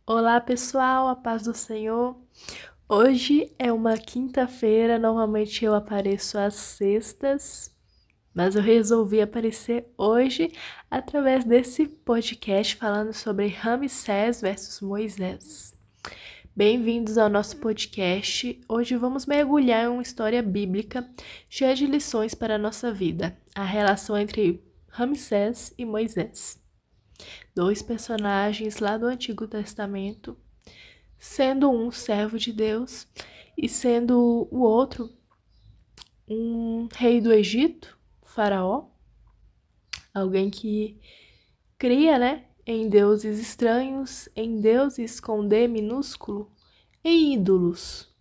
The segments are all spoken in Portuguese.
Olá pessoal, a paz do Senhor. Hoje é uma quinta-feira, normalmente eu apareço às sextas, mas eu resolvi aparecer hoje através desse podcast falando sobre Ramsés versus Moisés. Bem-vindos ao nosso podcast. Hoje vamos mergulhar em uma história bíblica cheia de lições para a nossa vida, a relação entre Ramsés e Moisés. Dois personagens lá do Antigo Testamento, sendo um servo de Deus e sendo o outro um rei do Egito, Faraó, alguém que cria, em deuses estranhos, em deuses com D minúsculo, em ídolos.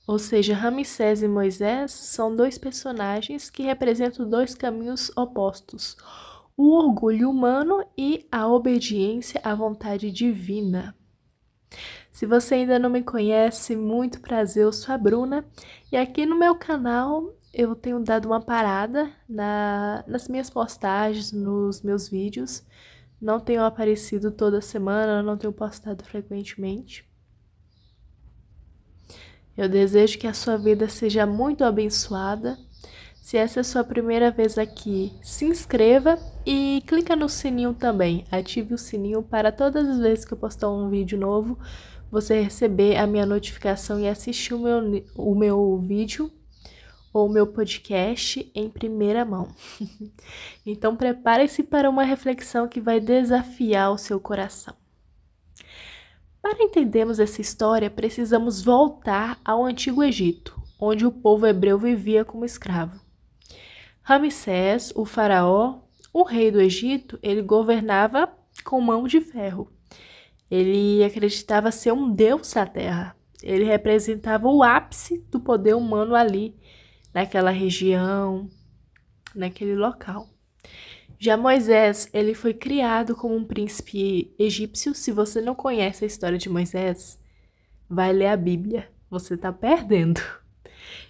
Ou seja, Ramsés e Moisés são dois personagens que representam dois caminhos opostos: o orgulho humano e a obediência à vontade divina. Se você ainda não me conhece, muito prazer, eu sou a Bruna e aqui no meu canal eu tenho dado uma parada nas minhas postagens, nos meus vídeos. Não tenho aparecido toda semana, não tenho postado frequentemente. Eu desejo que a sua vida seja muito abençoada. Se essa é a sua primeira vez aqui, se inscreva e clica no sininho também. Ative o sininho para todas as vezes que eu postar um vídeo novo, você receber a minha notificação e assistir o meu vídeo ou o meu podcast em primeira mão. Então prepare-se para uma reflexão que vai desafiar o seu coração. Para entendermos essa história, precisamos voltar ao Antigo Egito, onde o povo hebreu vivia como escravo. Ramsés, o faraó, o rei do Egito, ele governava com mão de ferro. Ele acreditava ser um deus da terra. Ele representava o ápice do poder humano ali, naquela região, naquele local. Já Moisés, ele foi criado como um príncipe egípcio. Se você não conhece a história de Moisés, vai ler a Bíblia, você está perdendo.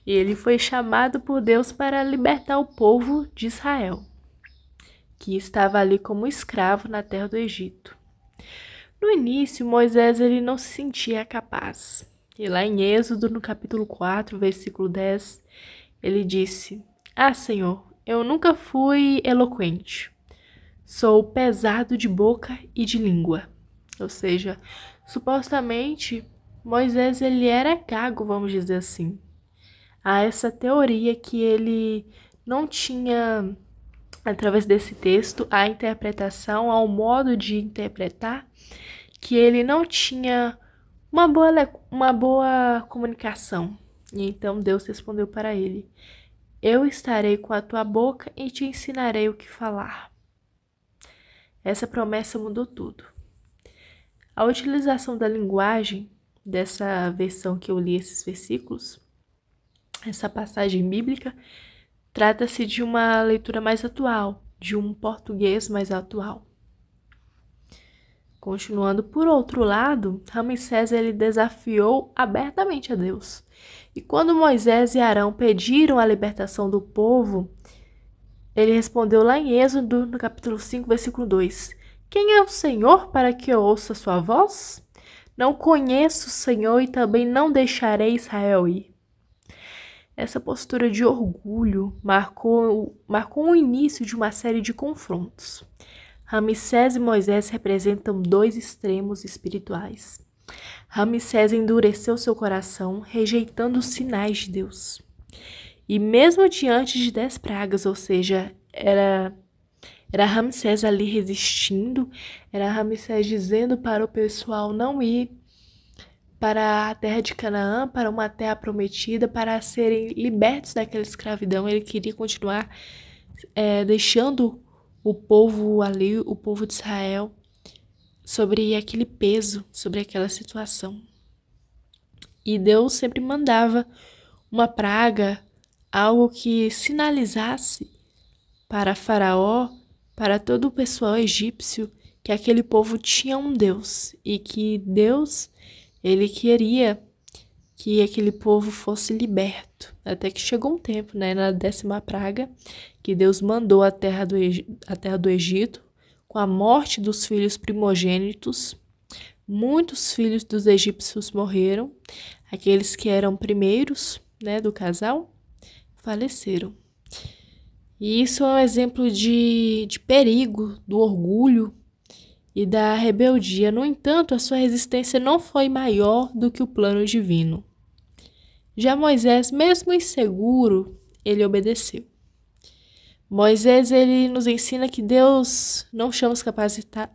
E ele foi chamado por Deus para libertar o povo de Israel, que estava ali como escravo na terra do Egito. No início, Moisés ele não se sentia capaz. E lá em Êxodo, no capítulo 4, versículo 10, ele disse: Ah, Senhor, eu nunca fui eloquente. Sou pesado de boca e de língua. Ou seja, supostamente, Moisés ele era gago, vamos dizer assim. Há essa teoria que ele não tinha, através desse texto, a interpretação, ao modo de interpretar, que ele não tinha uma boa comunicação. E então Deus respondeu para ele: Eu estarei com a tua boca e te ensinarei o que falar. Essa promessa mudou tudo. A utilização da linguagem dessa versão que eu li esses versículos, essa passagem bíblica, trata-se de uma leitura mais atual, de um português mais atual. Continuando, por outro lado, Ramsés ele desafiou abertamente a Deus. E quando Moisés e Arão pediram a libertação do povo, ele respondeu lá em Êxodo, no capítulo 5, versículo 2: Quem é o Senhor para que eu ouça sua voz? Não conheço o Senhor e também não deixarei Israel ir. Essa postura de orgulho marcou o início de uma série de confrontos. Ramsés e Moisés representam dois extremos espirituais. Ramsés endureceu seu coração, rejeitando os sinais de Deus. E mesmo diante de 10 pragas, ou seja, era Ramsés ali resistindo, era Ramsés dizendo para o pessoal não ir para a terra de Canaã, para uma terra prometida, para serem libertos daquela escravidão. Ele queria continuar deixando o povo ali, o povo de Israel, sobre aquele peso, sobre aquela situação. E Deus sempre mandava uma praga, algo que sinalizasse para Faraó, para todo o pessoal egípcio, que aquele povo tinha um Deus e que Deus, ele queria que aquele povo fosse liberto. Até que chegou um tempo, na 10ª praga, que Deus mandou a terra do Egito, com a morte dos filhos primogênitos, muitos filhos dos egípcios morreram, aqueles que eram primeiros, né, do casal, faleceram. E isso é um exemplo de perigo, do orgulho e da rebeldia. No entanto, a sua resistência não foi maior do que o plano divino. Já Moisés, mesmo inseguro, ele obedeceu. Moisés, ele nos ensina que Deus não chama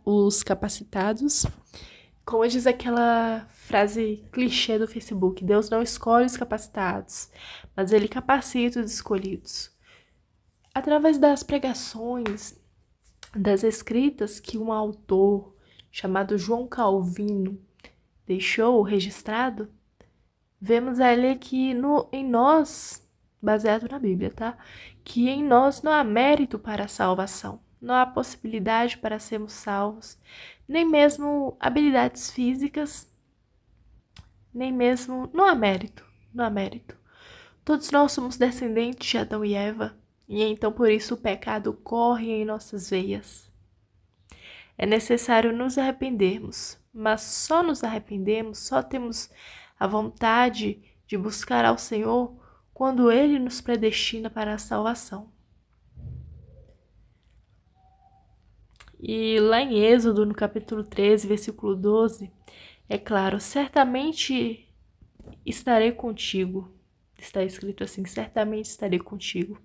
os capacitados. Como diz aquela frase clichê do Facebook, Deus não escolhe os capacitados, mas ele capacita os escolhidos. Através das pregações, das escritas que um autor chamado João Calvino deixou registrado, vemos ali que em nós, baseado na Bíblia, tá? Que em nós não há mérito para a salvação, não há possibilidade para sermos salvos, nem mesmo habilidades físicas, nem mesmo, não há mérito. Todos nós somos descendentes de Adão e Eva, e então por isso o pecado corre em nossas veias. É necessário nos arrependermos, mas só nos arrependemos, só temos a vontade de buscar ao Senhor quando Ele nos predestina para a salvação. E lá em Êxodo, no capítulo 13, versículo 12, é claro, certamente estarei contigo. Está escrito assim, certamente estarei contigo.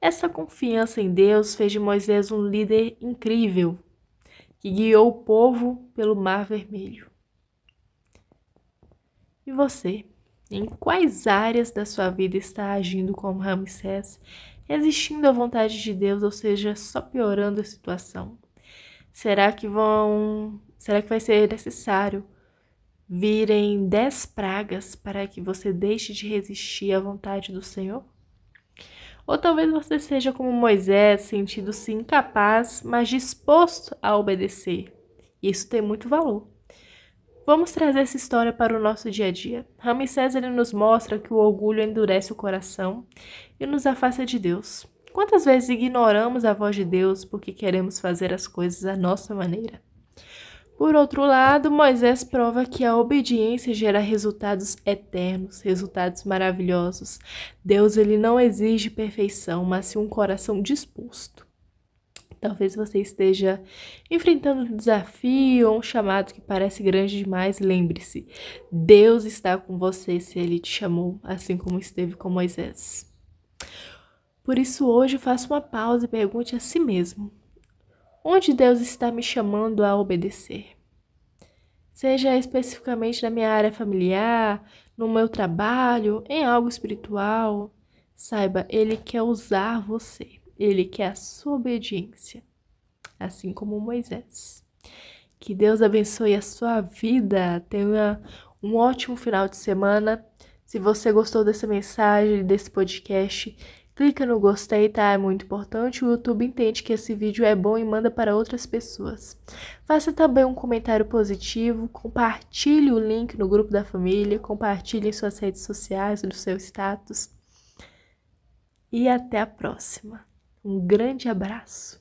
Essa confiança em Deus fez de Moisés um líder incrível, que guiou o povo pelo Mar Vermelho. E você? Em quais áreas da sua vida está agindo como Ramsés, resistindo à vontade de Deus, ou seja, só piorando a situação? Será que vai ser necessário virem 10 pragas para que você deixe de resistir à vontade do Senhor? Ou talvez você seja como Moisés, sentindo-se incapaz, mas disposto a obedecer. Isso tem muito valor. Vamos trazer essa história para o nosso dia a dia. Ramsés, ele nos mostra que o orgulho endurece o coração e nos afasta de Deus. Quantas vezes ignoramos a voz de Deus porque queremos fazer as coisas à nossa maneira? Por outro lado, Moisés prova que a obediência gera resultados eternos, resultados maravilhosos. Deus, ele não exige perfeição, mas sim um coração disposto. Talvez você esteja enfrentando um desafio ou um chamado que parece grande demais. Lembre-se, Deus está com você se Ele te chamou, assim como esteve com Moisés. Por isso, hoje, faça uma pausa e pergunte a si mesmo: onde Deus está me chamando a obedecer? Seja especificamente na minha área familiar, no meu trabalho, em algo espiritual. Saiba, Ele quer usar você. Ele quer a sua obediência, assim como Moisés. Que Deus abençoe a sua vida. Tenha um ótimo final de semana. Se você gostou dessa mensagem, desse podcast, clica no gostei, tá? É muito importante. O YouTube entende que esse vídeo é bom e manda para outras pessoas. Faça também um comentário positivo, compartilhe o link no grupo da família, compartilhe em suas redes sociais, no seu status. E até a próxima. Um grande abraço.